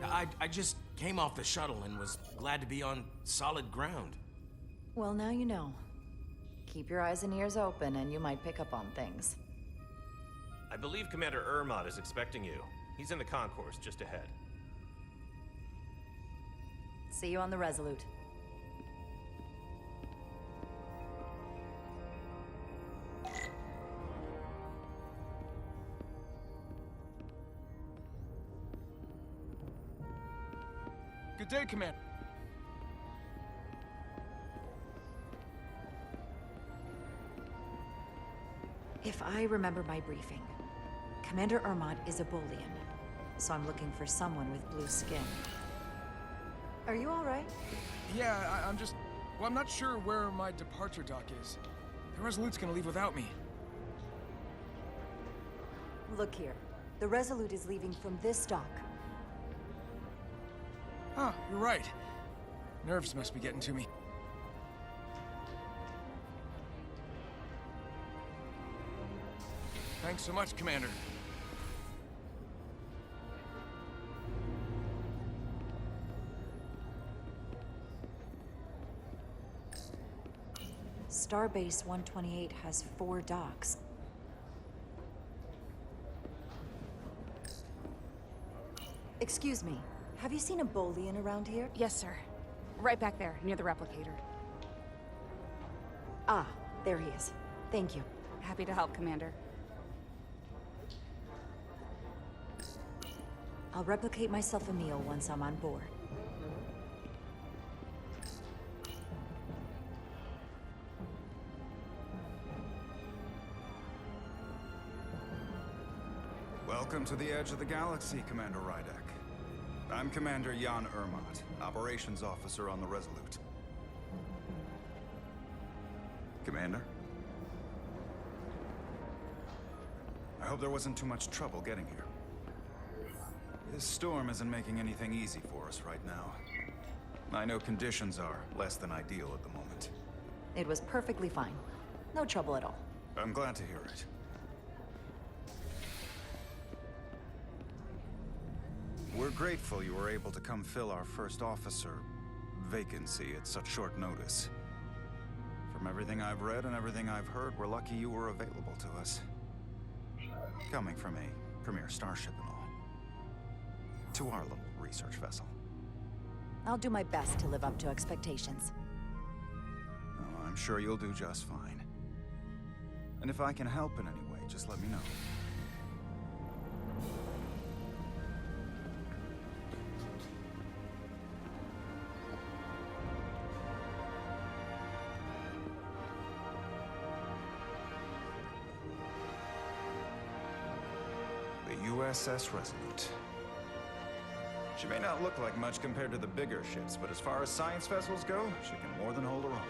I just came off the shuttle and was glad to be on solid ground. Well, now you know. Keep your eyes and ears open and you might pick up on things. I believe Commander Ermot is expecting you. He's in the concourse just ahead. See you on the Resolute. Good day, Commander. If I remember my briefing, Commander Ermot is a Bolian, so I'm looking for someone with blue skin. Are you all right? Yeah, I'm just... Well, I'm not sure where my departure dock is. The Resolute's gonna leave without me. Look here. The Resolute is leaving from this dock. Huh, you're right. Nerves must be getting to me. Thanks so much, Commander. Starbase 128 has 4 docks. Excuse me, have you seen a Bolian around here? Yes, sir. Right back there, near the replicator. Ah, there he is. Thank you. Happy to help, Commander. I'll replicate myself a meal once I'm on board. Welcome to the edge of the galaxy, Commander Rydek. I'm Commander Jan Ermot, Operations Officer on the Resolute. Commander? I hope there wasn't too much trouble getting here. This storm isn't making anything easy for us right now. I know conditions are less than ideal at the moment. It was perfectly fine. No trouble at all. I'm glad to hear it. We're grateful you were able to come fill our first officer vacancy at such short notice. From everything I've read and everything I've heard, we're lucky you were available to us. Coming from a premier starship and all. To our little research vessel. I'll do my best to live up to expectations. Oh, I'm sure you'll do just fine. And if I can help in any way, just let me know. The USS Resolute. She may not look like much compared to the bigger ships, but as far as science vessels go, she can more than hold her own.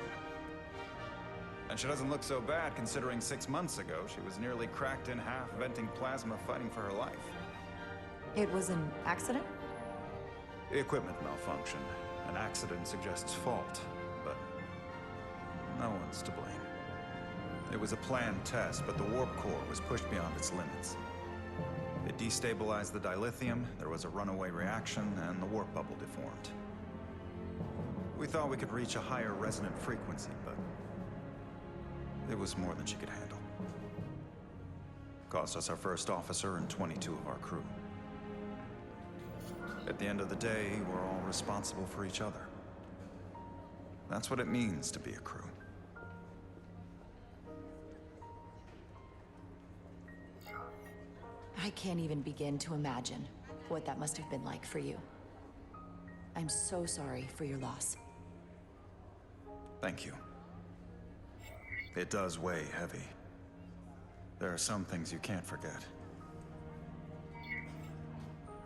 And she doesn't look so bad considering 6 months ago she was nearly cracked in half, venting plasma, fighting for her life. It was an accident? Equipment malfunction. An accident suggests fault, but no one's to blame. It was a planned test, but the warp core was pushed beyond its limits. It destabilized the dilithium, there was a runaway reaction, and the warp bubble deformed. We thought we could reach a higher resonant frequency, but it was more than she could handle. Cost us our first officer and 22 of our crew. At the end of the day, we're all responsible for each other. That's what it means to be a crew. I can't even begin to imagine what that must have been like for you. I'm so sorry for your loss. Thank you. It does weigh heavy. There are some things you can't forget.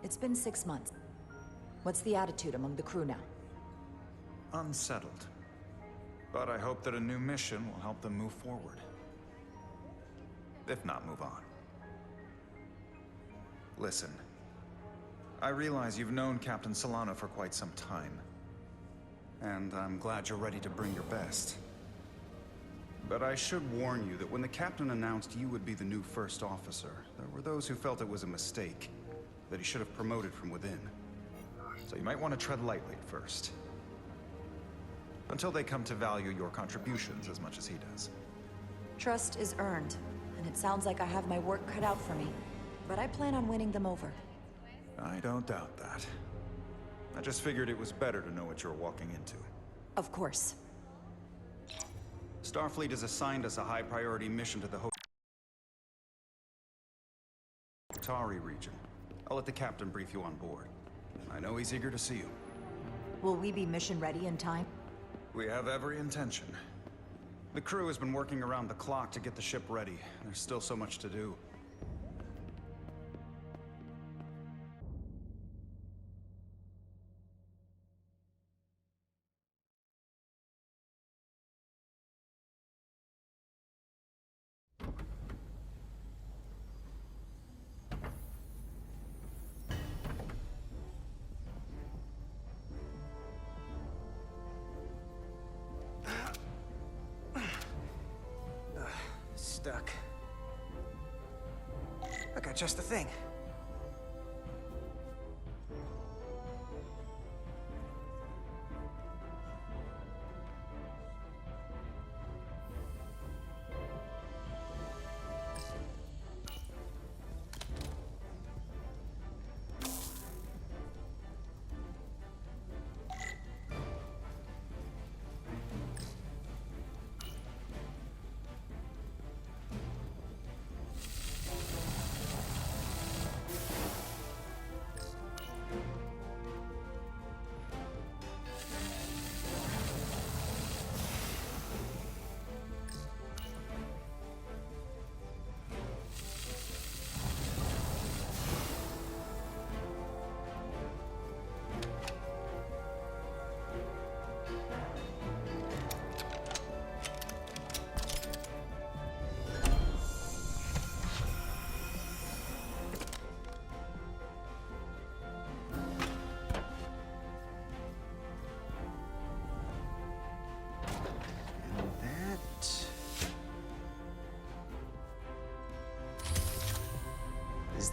It's been 6 months. What's the attitude among the crew now? Unsettled. But I hope that a new mission will help them move forward. If not, move on. Listen, I realize you've known Captain Solano for quite some time. And I'm glad you're ready to bring your best. But I should warn you that when the captain announced you would be the new first officer, there were those who felt it was a mistake, that he should have promoted from within. So you might want to tread lightly at first. Until they come to value your contributions as much as he does. Trust is earned, and it sounds like I have my work cut out for me. But I plan on winning them over. I don't doubt that. I just figured it was better to know what you're walking into. Of course. Starfleet has assigned us a high-priority mission to the Tari region. I'll let the captain brief you on board. I know he's eager to see you. Will we be mission ready in time? We have every intention. The crew has been working around the clock to get the ship ready. There's still so much to do. Stuck. I got just the thing.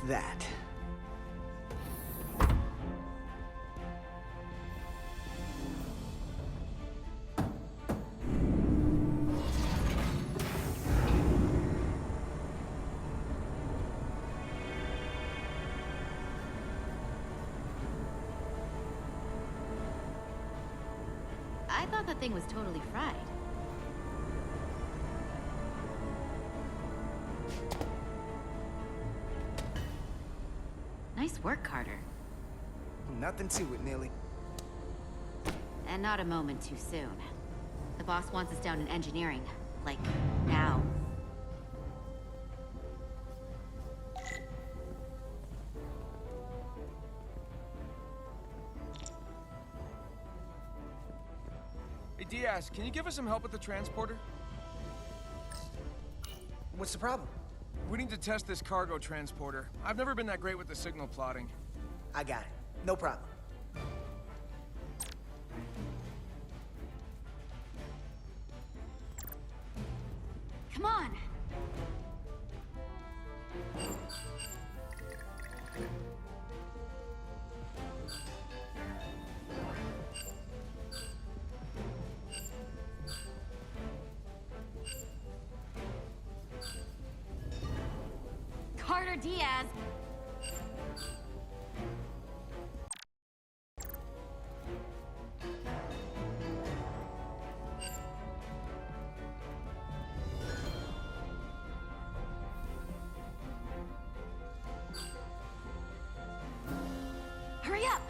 That. I thought that thing was totally fried. Nice work, Carter. Nothing to it, Neely. And not a moment too soon. The boss wants us down in engineering. Like, now. Hey, Diaz, can you give us some help with the transporter? What's the problem? We need to test this cargo transporter. I've never been that great with the signal plotting. I got it. No problem. Come on! Carter Diaz! Hurry up!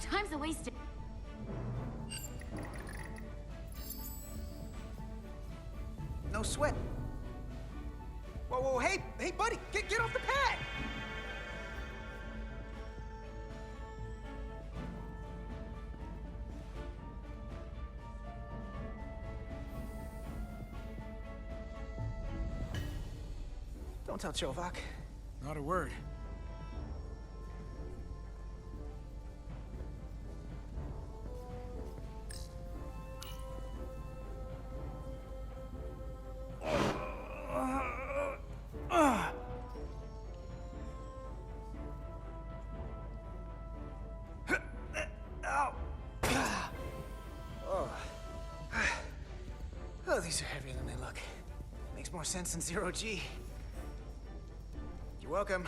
Time's a wasted. No sweat. Whoa, whoa, hey, buddy, get off the pad! Don't tell Chovak. Not a word. These are heavier than they look. Makes more sense than zero G. You're welcome.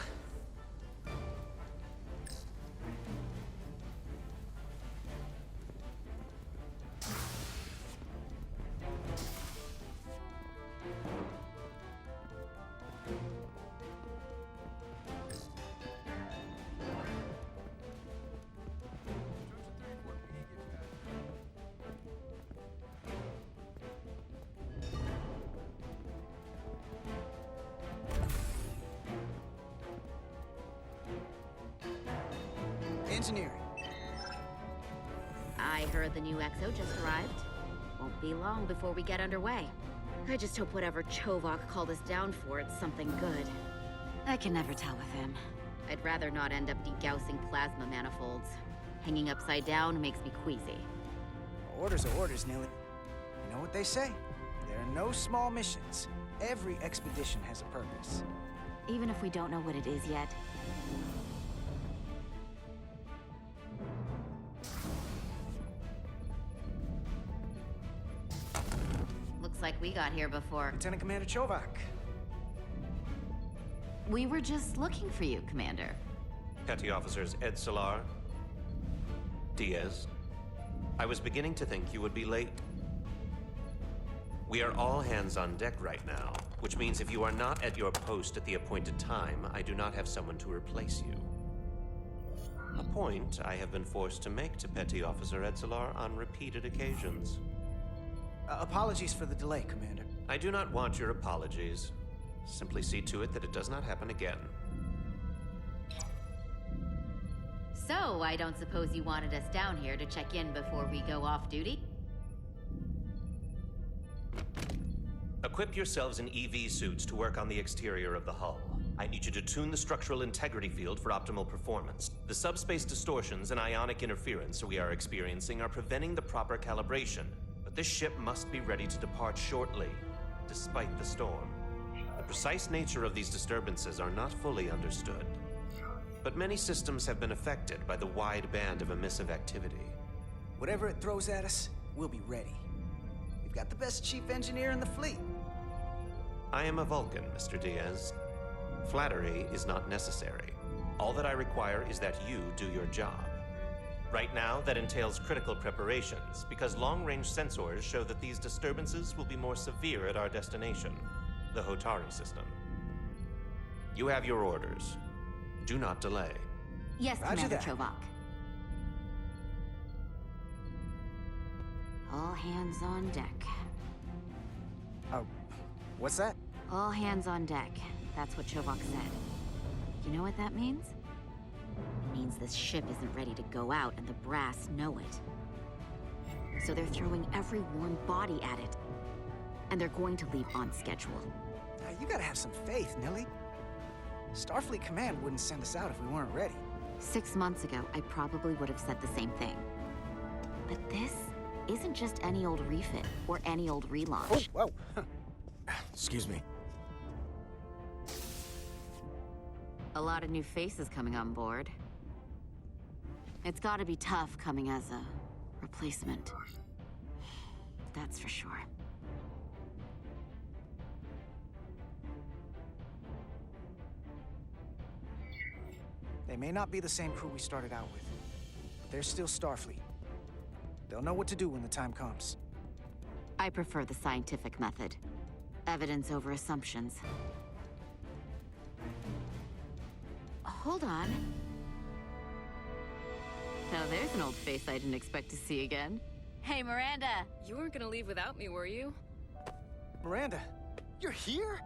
Engineering. I heard the new XO just arrived. Won't be long before we get underway. I just hope whatever Chovak called us down for, it's something good. I can never tell with him. I'd rather not end up degaussing plasma manifolds. Hanging upside down makes me queasy. Orders are orders, Nilly. You know what they say? There are no small missions. Every expedition has a purpose. Even if we don't know what it is yet. Looks like we got here before. Lieutenant Commander Chovak. We were just looking for you, Commander. Petty Officers Ed Solar, Diaz. I was beginning to think you would be late. We are all hands on deck right now, which means if you are not at your post at the appointed time, I do not have someone to replace you. A point I have been forced to make to Petty Officer Ed Solar on repeated occasions. Apologies for the delay, Commander. I do not want your apologies. Simply see to it that it does not happen again. So, I don't suppose you wanted us down here to check in before we go off duty? Equip yourselves in EV suits to work on the exterior of the hull. I need you to tune the structural integrity field for optimal performance. The subspace distortions and ionic interference we are experiencing are preventing the proper calibration. But this ship must be ready to depart shortly, despite the storm. The precise nature of these disturbances are not fully understood. But many systems have been affected by the wide band of emissive activity. Whatever it throws at us, we'll be ready. We've got the best chief engineer in the fleet. I am a Vulcan, Mr. Diaz. Flattery is not necessary. All that I require is that you do your job. Right now, that entails critical preparations, because long-range sensors show that these disturbances will be more severe at our destination, the Hotari system. You have your orders. Do not delay. Yes, Roger Commander that. Chovak. All hands on deck. Oh, what's that? All hands on deck. That's what Chovak said. You know what that means? It means this ship isn't ready to go out, and the brass know it. So they're throwing every warm body at it. And they're going to leave on schedule. You gotta have some faith, Nilly. Starfleet Command wouldn't send us out if we weren't ready. 6 months ago, I probably would have said the same thing. But this isn't just any old refit or any old relaunch. Oh, whoa. Excuse me. A lot of new faces coming on board. It's gotta be tough coming as a replacement. That's for sure. They may not be the same crew we started out with, but they're still Starfleet. They'll know what to do when the time comes. I prefer the scientific method. Evidence over assumptions. Hold on. Now there's an old face I didn't expect to see again. Hey, Miranda! You weren't gonna leave without me, were you? Miranda, you're here?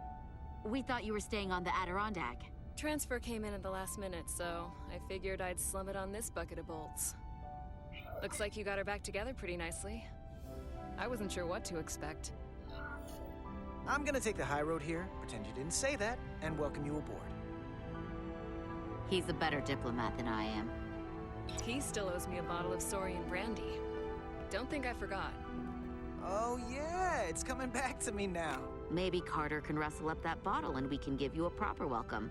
We thought you were staying on the Adirondack. Transfer came in at the last minute, so I figured I'd slum it on this bucket of bolts. Looks like you got her back together pretty nicely. I wasn't sure what to expect. I'm gonna take the high road here, pretend you didn't say that, and welcome you aboard. He's a better diplomat than I am. He still owes me a bottle of Saurian brandy. Don't think I forgot. Oh yeah, it's coming back to me now. Maybe Carter can rustle up that bottle and we can give you a proper welcome.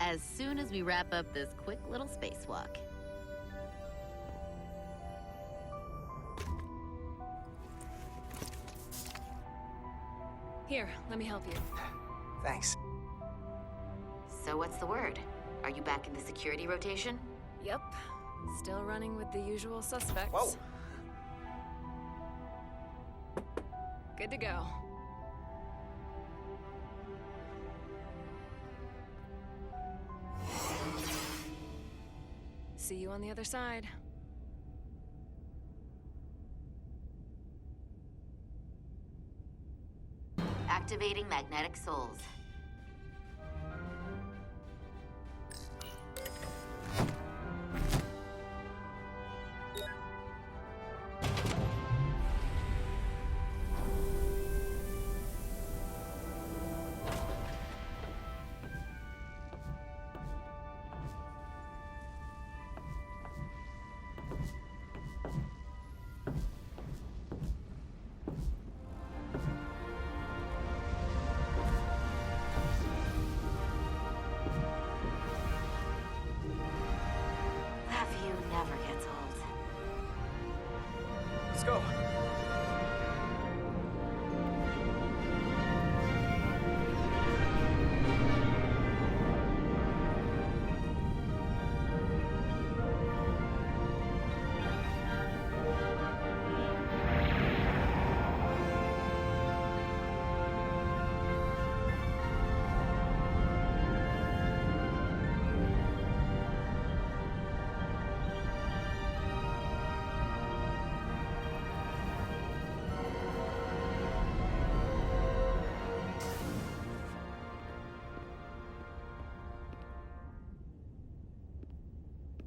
As soon as we wrap up this quick little spacewalk. Here, let me help you. Thanks. So what's the word? Are you back in the security rotation? Yep. Still running with the usual suspects. Whoa! Good to go. See you on the other side. Activating magnetic souls. That view never gets old. Let's go.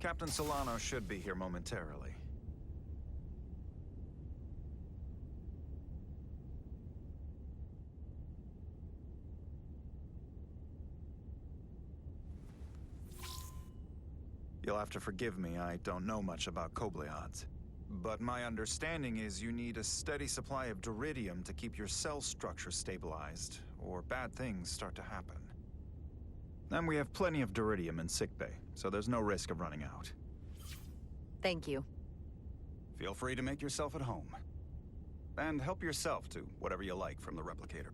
Captain Solano should be here momentarily. You'll have to forgive me, I don't know much about Kobleods. But my understanding is you need a steady supply of duridium to keep your cell structure stabilized, or bad things start to happen. And we have plenty of duridium in sickbay, so there's no risk of running out. Thank you. Feel free to make yourself at home. And help yourself to whatever you like from the replicator.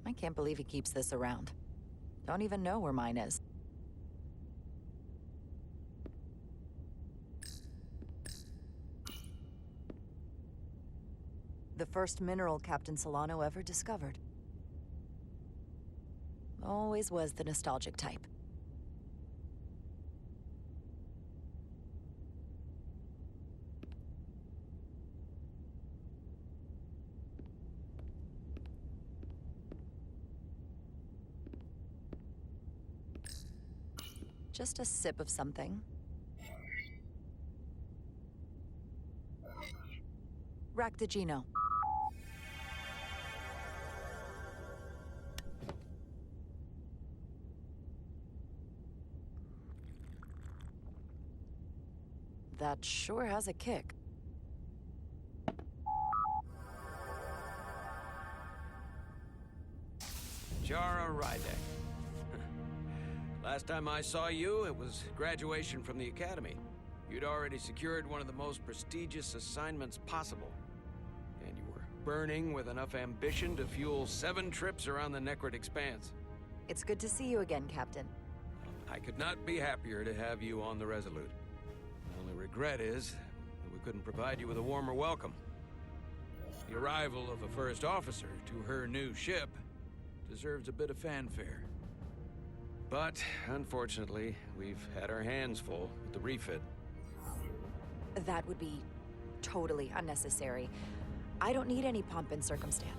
I can't believe he keeps this around. Don't even know where mine is. The first mineral Captain Solano ever discovered. Always was the nostalgic type. Just a sip of something. Rack the Geno. That sure has a kick. Jara Rydek. Last time I saw you, it was graduation from the Academy. You'd already secured one of the most prestigious assignments possible. And you were burning with enough ambition to fuel 7 trips around the Necrit Expanse. It's good to see you again, Captain. I could not be happier to have you on the Resolute. The only regret is that we couldn't provide you with a warmer welcome. The arrival of a first officer to her new ship deserves a bit of fanfare. But, unfortunately, we've had our hands full with the refit. That would be totally unnecessary. I don't need any pomp and circumstance.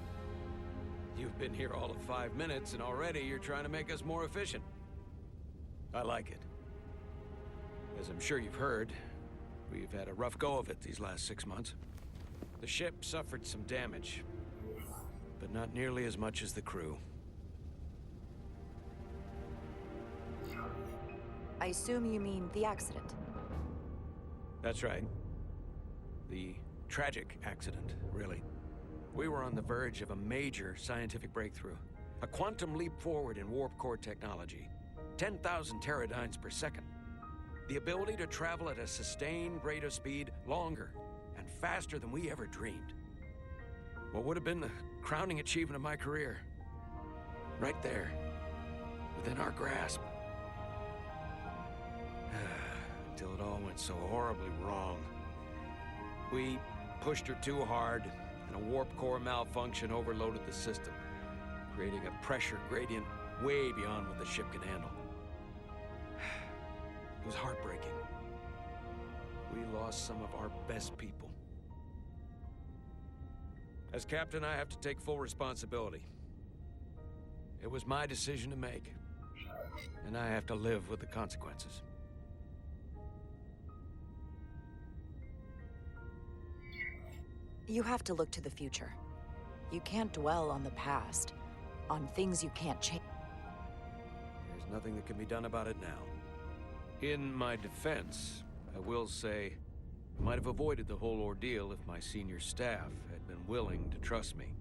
You've been here all of 5 minutes, and already you're trying to make us more efficient. I like it. As I'm sure you've heard, we've had a rough go of it these last 6 months. The ship suffered some damage, but not nearly as much as the crew. I assume you mean the accident. That's right. The tragic accident, really. We were on the verge of a major scientific breakthrough. A quantum leap forward in warp core technology. 10,000 teradynes per second. The ability to travel at a sustained rate of speed longer and faster than we ever dreamed. What would have been the crowning achievement of my career. Right there, within our grasp. Until it all went so horribly wrong. We pushed her too hard, and a warp core malfunction overloaded the system, creating a pressure gradient way beyond what the ship can handle. It was heartbreaking. We lost some of our best people. As captain, I have to take full responsibility. It was my decision to make, and I have to live with the consequences. You have to look to the future. You can't dwell on the past, on things you can't change. There's nothing that can be done about it now. In my defense, I will say I might have avoided the whole ordeal if my senior staff had been willing to trust me.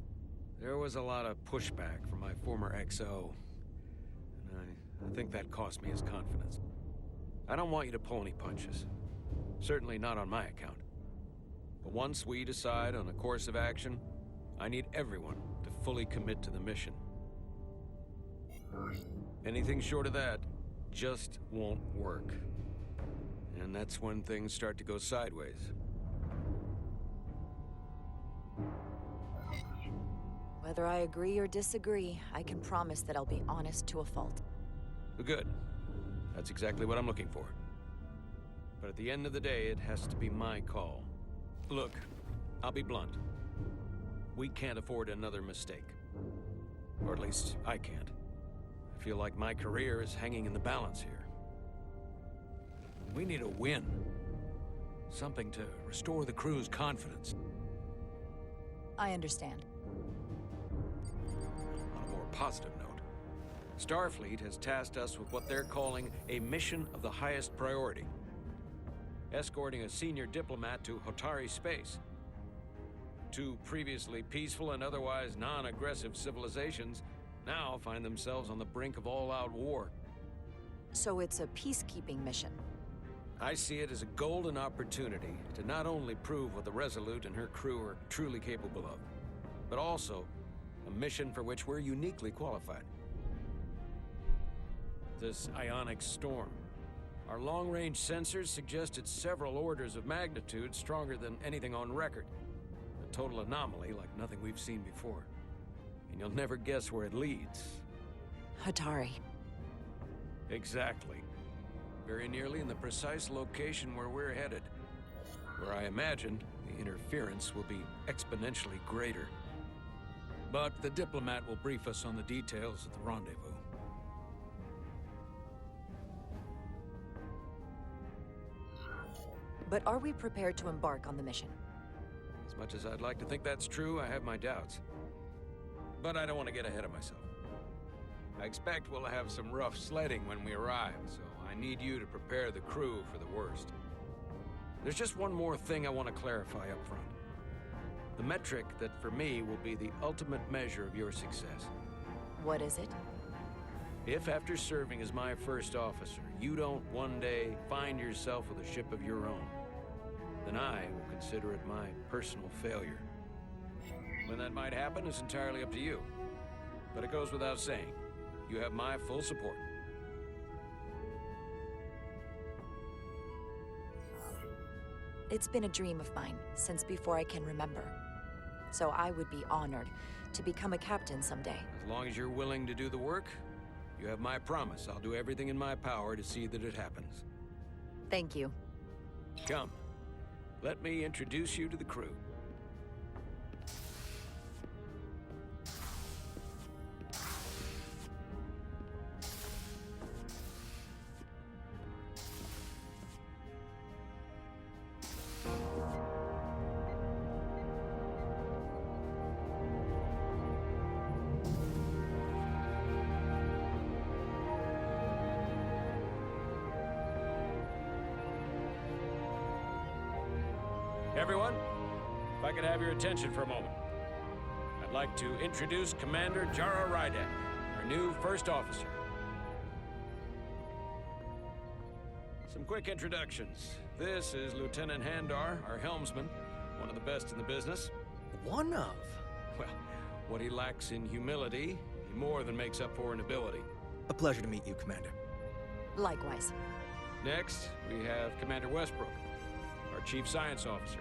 There was a lot of pushback from my former XO, and I think that cost me his confidence. I don't want you to pull any punches. Certainly not on my account. But once we decide on a course of action, I need everyone to fully commit to the mission. Anything short of that just won't work. And that's when things start to go sideways. Whether I agree or disagree, I can promise that I'll be honest to a fault. Good. That's exactly what I'm looking for. But at the end of the day, it has to be my call. Look, I'll be blunt. We can't afford another mistake. Or at least, I can't. I feel like my career is hanging in the balance here. We need a win. Something to restore the crew's confidence. I understand. On a more positive note, Starfleet has tasked us with what they're calling a mission of the highest priority. Escorting a senior diplomat to Hotari space. Two previously peaceful and otherwise non-aggressive civilizations now find themselves on the brink of all-out war. So it's a peacekeeping mission. I see it as a golden opportunity to not only prove what the Resolute and her crew are truly capable of, but also a mission for which we're uniquely qualified. This ionic storm. Our long-range sensors suggest it's several orders of magnitude stronger than anything on record. A total anomaly like nothing we've seen before. And you'll never guess where it leads. Hotari. Exactly. Very nearly in the precise location where we're headed. Where I imagine the interference will be exponentially greater. But the diplomat will brief us on the details at the rendezvous. But are we prepared to embark on the mission? As much as I'd like to think that's true, I have my doubts. But I don't want to get ahead of myself. I expect we'll have some rough sledding when we arrive, so I need you to prepare the crew for the worst. There's just one more thing I want to clarify up front. The metric that for me will be the ultimate measure of your success. What is it? If after serving as my first officer, you don't one day find yourself with a ship of your own, then I will consider it my personal failure. When that might happen is entirely up to you. But it goes without saying, you have my full support. It's been a dream of mine since before I can remember. So I would be honored to become a captain someday. As long as you're willing to do the work, you have my promise. I'll do everything in my power to see that it happens. Thank you. Come. Let me introduce you to the crew. Everyone, if I could have your attention for a moment. I'd like to introduce Commander Jara Rydek, our new first officer. Some quick introductions. This is Lieutenant Handar, our helmsman, one of the best in the business. One of? Well, what he lacks in humility, he more than makes up for in ability. A pleasure to meet you, Commander. Likewise. Next, we have Commander Westbrook, our Chief Science Officer.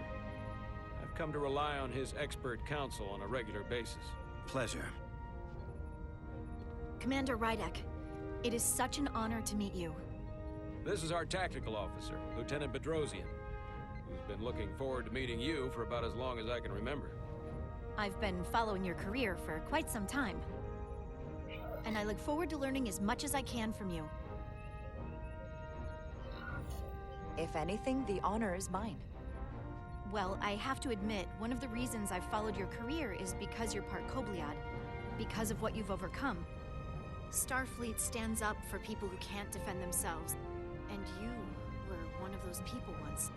I've come to rely on his expert counsel on a regular basis. Pleasure. Commander Rydek, it is such an honor to meet you. This is our tactical officer, Lieutenant Bedrosian, who's been looking forward to meeting you for about as long as I can remember. I've been following your career for quite some time, and I look forward to learning as much as I can from you. If anything, the honor is mine. Well, I have to admit, one of the reasons I've followed your career is because you're part Kobliad, because of what you've overcome. Starfleet stands up for people who can't defend themselves, and you were one of those people once.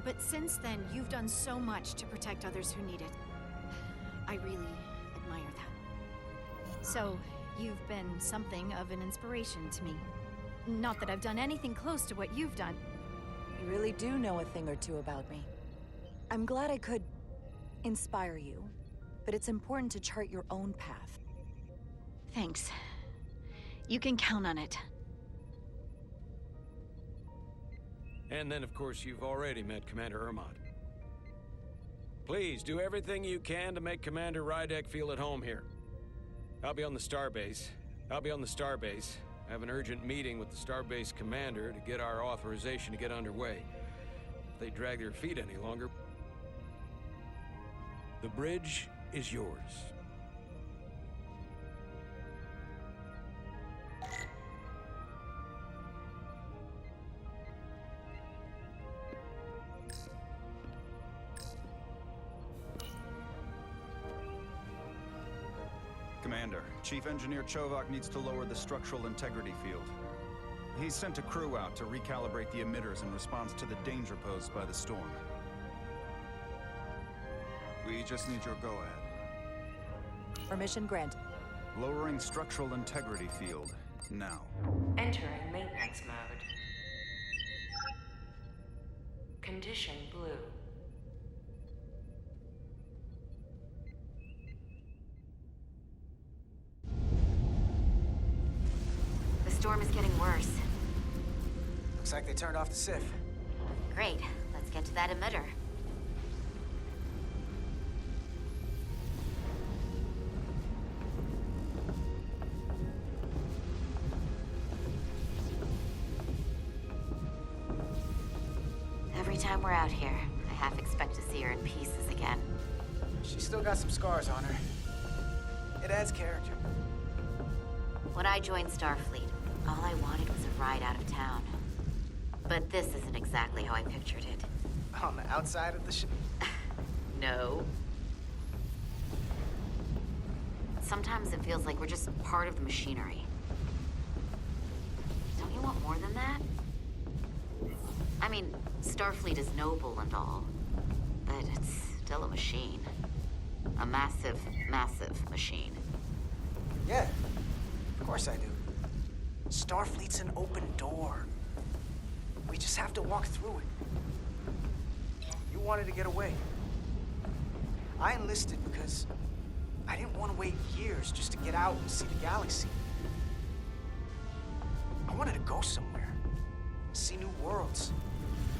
But since then, you've done so much to protect others who need it. I really admire that. So, you've been something of an inspiration to me. Not that I've done anything close to what you've done. You really do know a thing or two about me. I'm glad I could inspire you, but it's important to chart your own path. Thanks. You can count on it. And then, of course, you've already met Commander Ermont. Please, do everything you can to make Commander Rydek feel at home here. I'll be on the starbase. I have an urgent meeting with the starbase commander to get our authorization to get underway. If they drag their feet any longer, the bridge is yours. Commander, Chief Engineer Chovak needs to lower the structural integrity field. He's sent a crew out to recalibrate the emitters in response to the danger posed by the storm. We just need your go-ahead. Permission granted. Lowering structural integrity field, now. Entering maintenance mode. Condition blue. The storm is getting worse. Looks like they turned off the SIF. Great. Let's get to that emitter. Every time we're out here, I half expect to see her in pieces again. She's still got some scars on her. It adds character. When I joined Starfleet, all I wanted was a ride out of town. But this isn't exactly how I pictured it. On the outside of the ship? No. Sometimes it feels like we're just part of the machinery. Don't you want more than that? I mean, Starfleet is noble and all, but it's still a machine. A massive, massive machine. Yeah, of course I do. Starfleet's an open door. We just have to walk through it. You wanted to get away. I enlisted because I didn't want to wait years just to get out and see the galaxy. I wanted to go somewhere, see new worlds,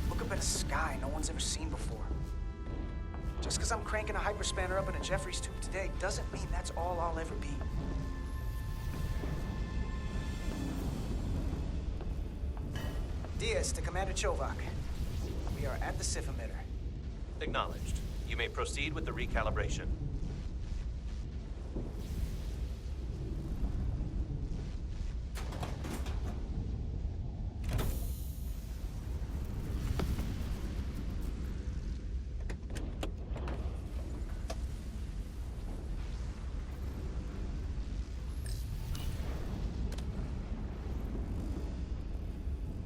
look up at a sky no one's ever seen before. Just because I'm cranking a hyperspanner up in a Jeffries tube today doesn't mean that's all I'll ever be. Diaz to Commander Chovak. We are at the SIF emitter. Acknowledged. You may proceed with the recalibration.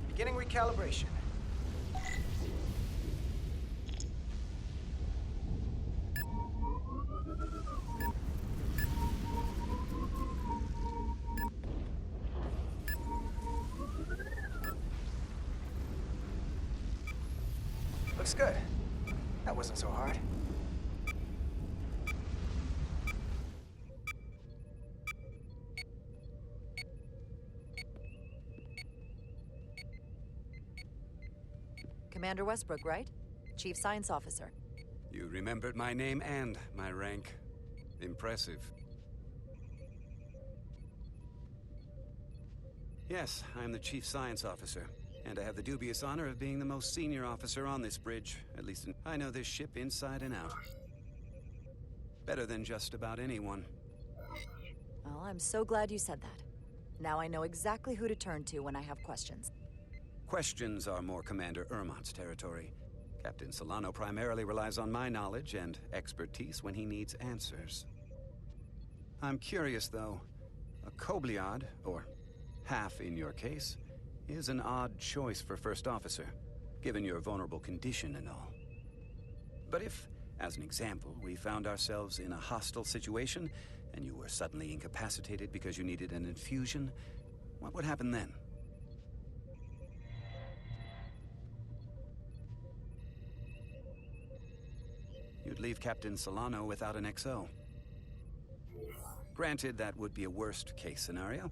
Beginning recalibration. Looks good. That wasn't so hard. Commander Westbrook, right? Chief Science Officer. You remembered my name and my rank. Impressive. Yes, I'm the Chief Science Officer, and I have the dubious honor of being the most senior officer on this bridge. At least I know this ship inside and out. Better than just about anyone. Well, I'm so glad you said that. Now I know exactly who to turn to when I have questions. Questions are more Commander Ermont's territory. Captain Solano primarily relies on my knowledge and expertise when he needs answers. I'm curious, though. A Kobliad, or half in your case, is an odd choice for First Officer, given your vulnerable condition and all. But if, as an example, we found ourselves in a hostile situation, and you were suddenly incapacitated because you needed an infusion, what would happen then? You'd leave Captain Solano without an XO. Granted, that would be a worst-case scenario,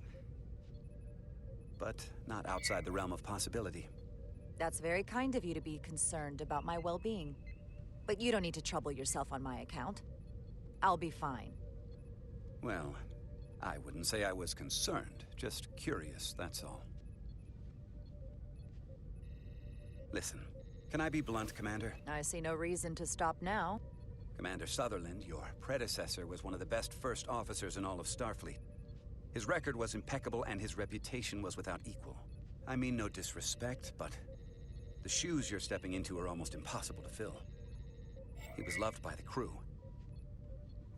but not outside the realm of possibility. That's very kind of you to be concerned about my well-being. But you don't need to trouble yourself on my account. I'll be fine. Well, I wouldn't say I was concerned, just curious, that's all. Listen, can I be blunt, Commander? I see no reason to stop now. Commander Sutherland, your predecessor, was one of the best first officers in all of Starfleet. His record was impeccable and his reputation was without equal. I mean no disrespect, but the shoes you're stepping into are almost impossible to fill. He was loved by the crew,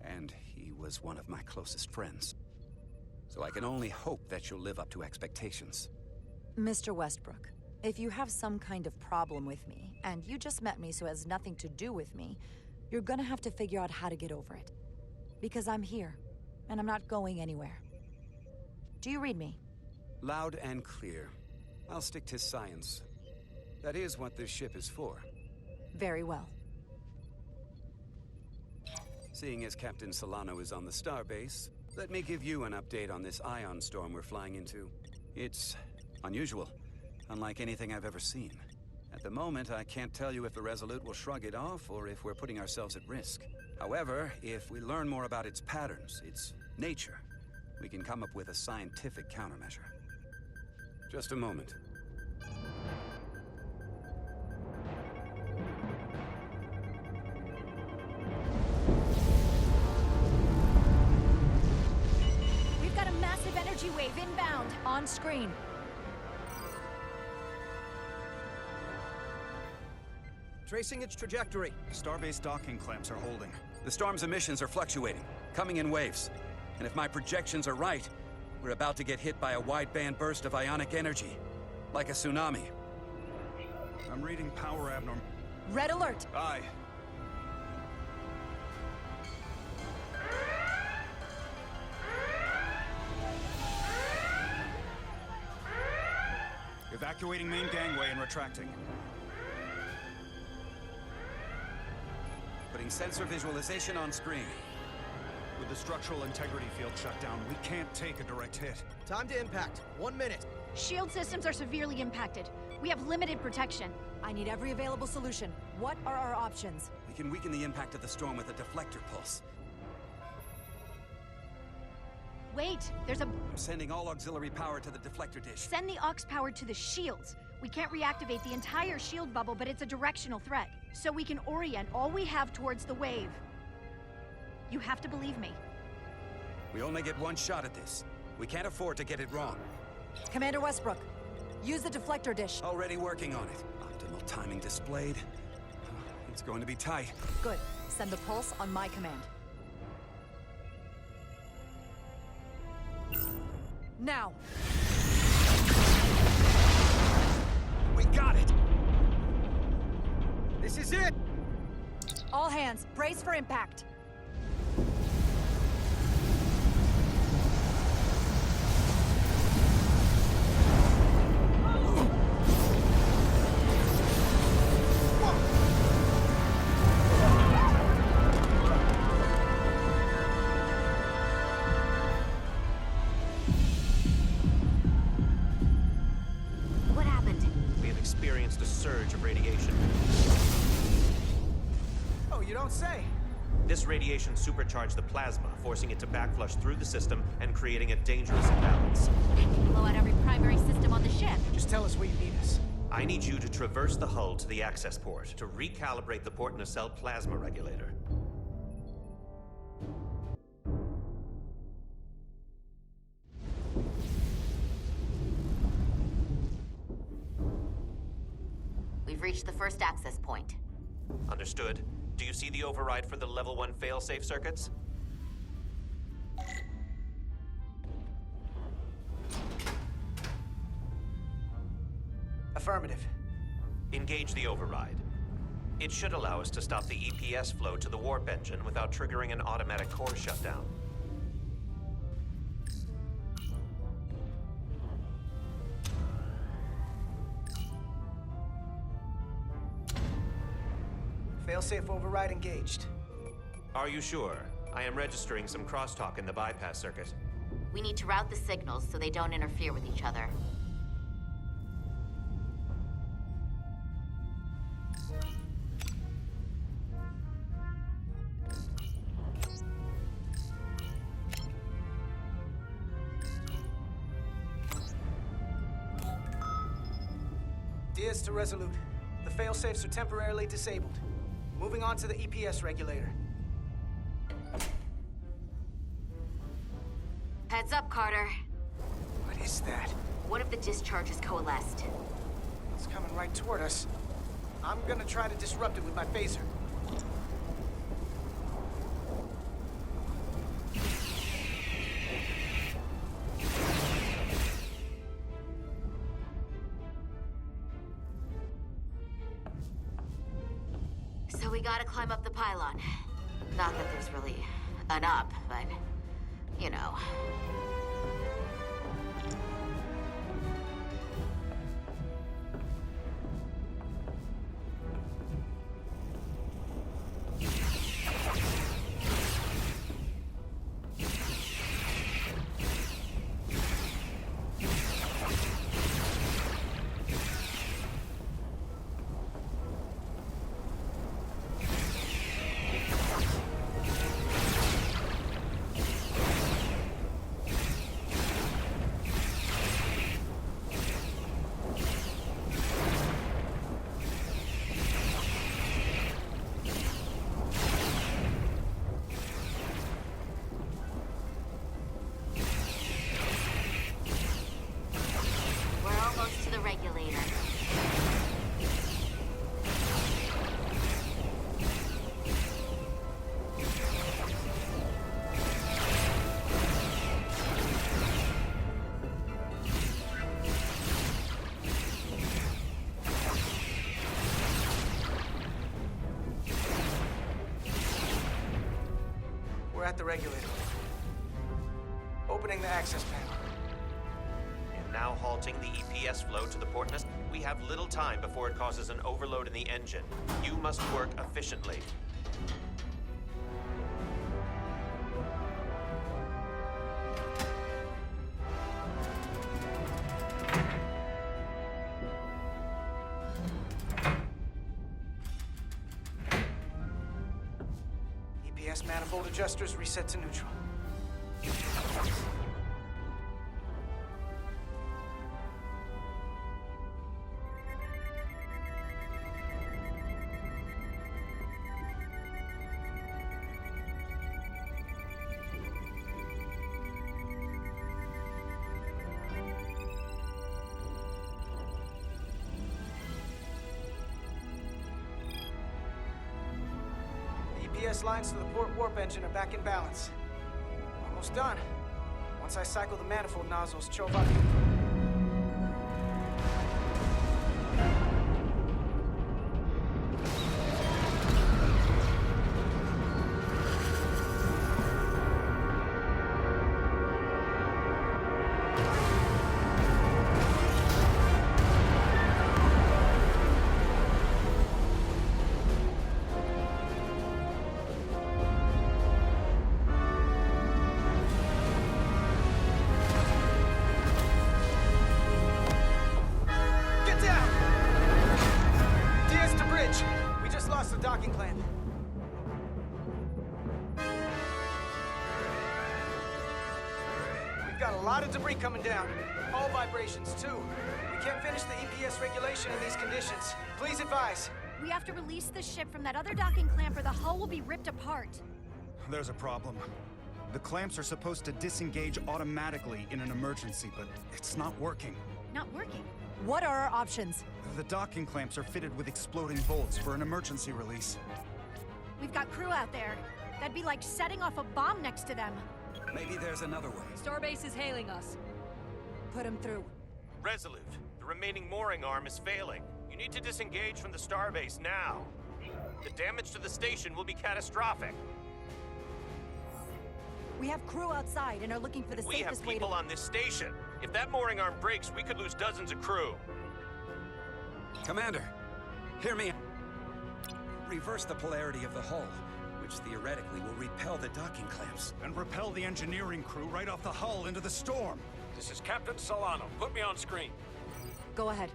and he was one of my closest friends. So I can only hope that you'll live up to expectations. Mr. Westbrook, if you have some kind of problem with me, and you just met me so it has nothing to do with me, you're gonna have to figure out how to get over it. Because I'm here, and I'm not going anywhere. Do you read me? Loud and clear. I'll stick to science. That is what this ship is for. Very well. Seeing as Captain Solano is on the starbase, let me give you an update on this ion storm we're flying into. It's unusual, unlike anything I've ever seen. At the moment, I can't tell you if the Resolute will shrug it off or if we're putting ourselves at risk. However, if we learn more about its patterns, its nature, we can come up with a scientific countermeasure. Just a moment. We've got a massive energy wave inbound. On screen. Tracing its trajectory. Starbase docking clamps are holding. The storm's emissions are fluctuating, coming in waves. And if my projections are right, we're about to get hit by a wideband burst of ionic energy. Like a tsunami. I'm reading power abnorm... Red alert! Aye. Evacuating main gangway and retracting. Putting sensor visualization on screen. With the structural integrity field shut down, we can't take a direct hit. Time to impact. 1 minute. Shield systems are severely impacted. We have limited protection. I need every available solution. What are our options? We can weaken the impact of the storm with a deflector pulse. Wait, there's a... I'm sending all auxiliary power to the deflector dish. Send the aux power to the shields. We can't reactivate the entire shield bubble, but it's a directional threat. So we can orient all we have towards the wave. You have to believe me. We only get one shot at this. We can't afford to get it wrong. Commander Westbrook, use the deflector dish. Already working on it. Optimal timing displayed. It's going to be tight. Good. Send the pulse on my command. Now! We got it! This is it! All hands, brace for impact. experienced a surge of radiation. Oh, you don't say. This radiation supercharged the plasma, forcing it to backflush through the system and creating a dangerous imbalance. Blow out every primary system on the ship. Just tell us where you need us. I need you to traverse the hull to the access port to recalibrate the port nacelle plasma regulator. We've reached the first access point. Understood. Do you see the override for the level 1 failsafe circuits? Affirmative. Engage the override. It should allow us to stop the EPS flow to the warp engine without triggering an automatic core shutdown. Failsafe override engaged. Are you sure? I am registering some crosstalk in the bypass circuit. We need to route the signals so they don't interfere with each other. Diaz to Resolute. The failsafes are temporarily disabled. Moving on to the EPS regulator. Heads up, Carter. What is that? One of the discharges coalesced. It's coming right toward us. I'm gonna try to disrupt it with my phaser. So we gotta climb up the pylon. Not that there's really an up, but, you know. Regulator. We're at the regulator. Opening the access panel. Now halting the EPS flow to the port nacelle. We have little time before it causes an overload in the engine. You must work efficiently. EPS manifold adjusters reset to neutral. EPS lines to the port warp engine are back in balance. Almost done. Once I cycle the manifold nozzles, Chovak. docking clamp. We've got a lot of debris coming down. All vibrations, too. We can't finish the EPS regulation in these conditions. Please advise. We have to release the ship from that other docking clamp or the hull will be ripped apart. There's a problem. The clamps are supposed to disengage automatically in an emergency, but it's not working. Not working. What are our options? The docking clamps are fitted with exploding bolts for an emergency release. We've got crew out there. That'd be like setting off a bomb next to them. Maybe there's another way. Starbase is hailing us. Put him through. Resolute, the remaining mooring arm is failing. You need to disengage from the starbase now. The damage to the station will be catastrophic. We have crew outside and are looking for the We have safest way to... people on this station. If that mooring arm breaks, we could lose dozens of crew. Commander, hear me. Reverse the polarity of the hull, which theoretically will repel the docking clamps. And repel the engineering crew right off the hull into the storm. This is Captain Solano. Put me on screen. Go ahead.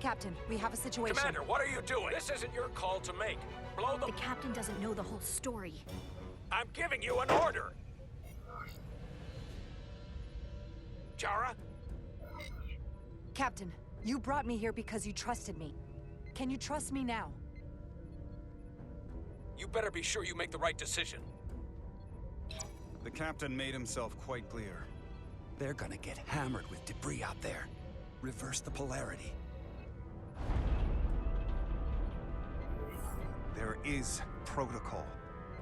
Captain, we have a situation. Commander, what are you doing? This isn't your call to make. Blow the... The captain doesn't know the whole story. I'm giving you an order. Jara? Captain, you brought me here because you trusted me. Can you trust me now? You better be sure you make the right decision. The captain made himself quite clear. They're gonna get hammered with debris out there. Reverse the polarity. There is protocol.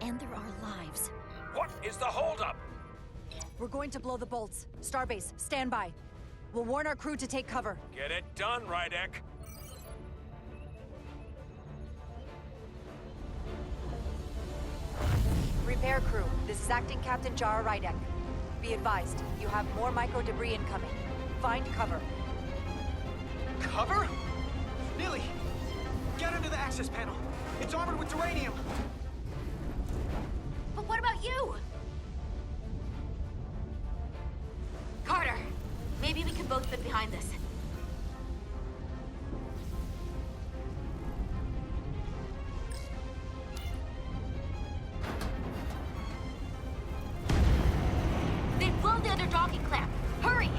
And there are lives. What is the holdup? We're going to blow the bolts. Starbase, stand by. We'll warn our crew to take cover. Get it done, Rydek. Repair crew, this is Acting Captain Jara Rydek. Be advised, you have more micro-debris incoming. Find cover. Cover? Neely, get under the access panel. It's armored with uranium. But what about you? Carter, maybe we can both fit behind this. They've blown the other docking clamp. Hurry!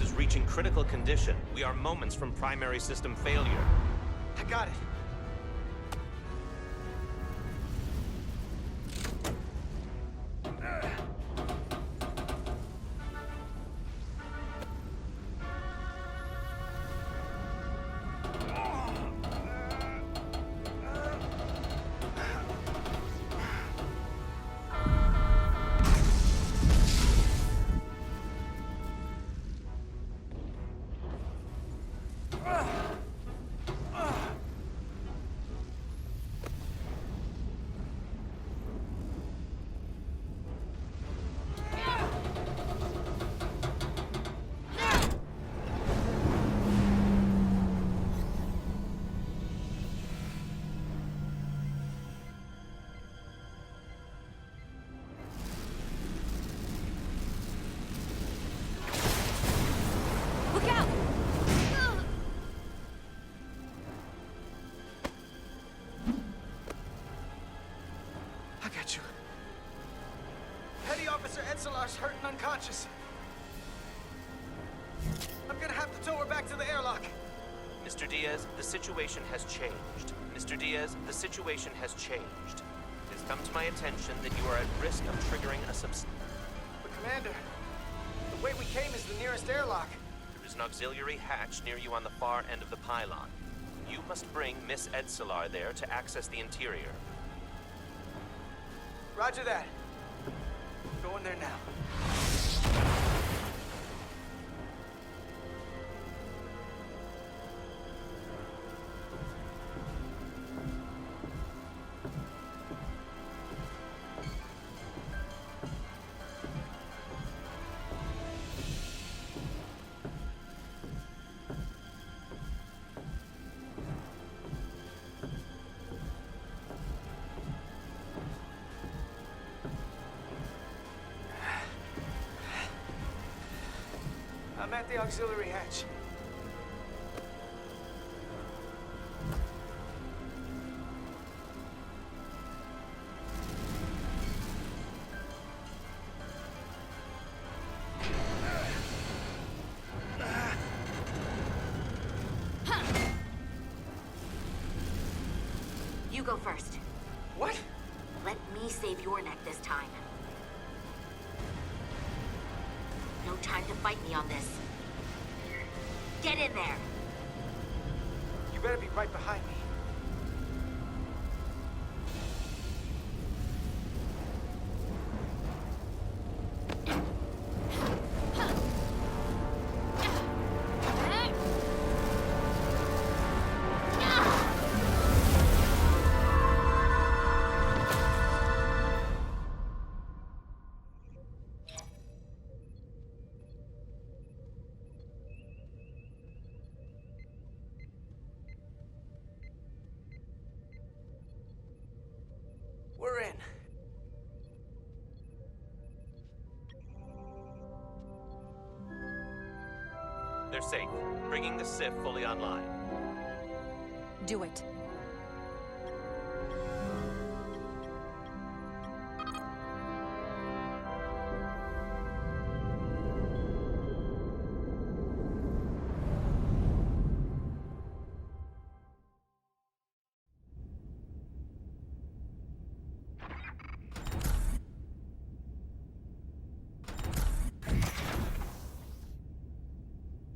Is reaching critical condition. We are moments from primary system failure. I got it. Edsolar's hurt and unconscious. I'm gonna have to tow her back to the airlock. Mr. Diaz, the situation has changed. Mr. Diaz, the situation has changed. It has come to my attention that you are at risk of triggering a But Commander, the way we came is the nearest airlock. There is an auxiliary hatch near you on the far end of the pylon. You must bring Miss Edsolar there to access the interior. Roger that. Going there now. at the auxiliary hatch. You go first. What? Let me save your neck this time. No time to fight me on this. Get in there! You better be right behind me. We're in. They're safe. Bringing the SIF fully online. Do it.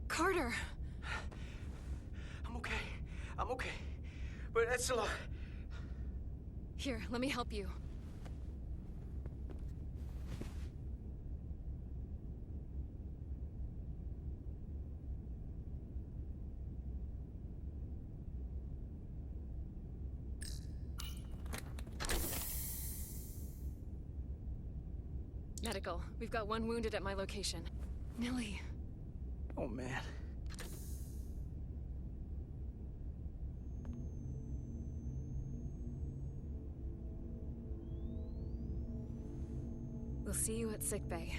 Carter! I'm okay. I'm okay. But that's a lot. Here, let me help you. Medical. We've got one wounded at my location. Millie. Oh, man. We'll see you at sickbay.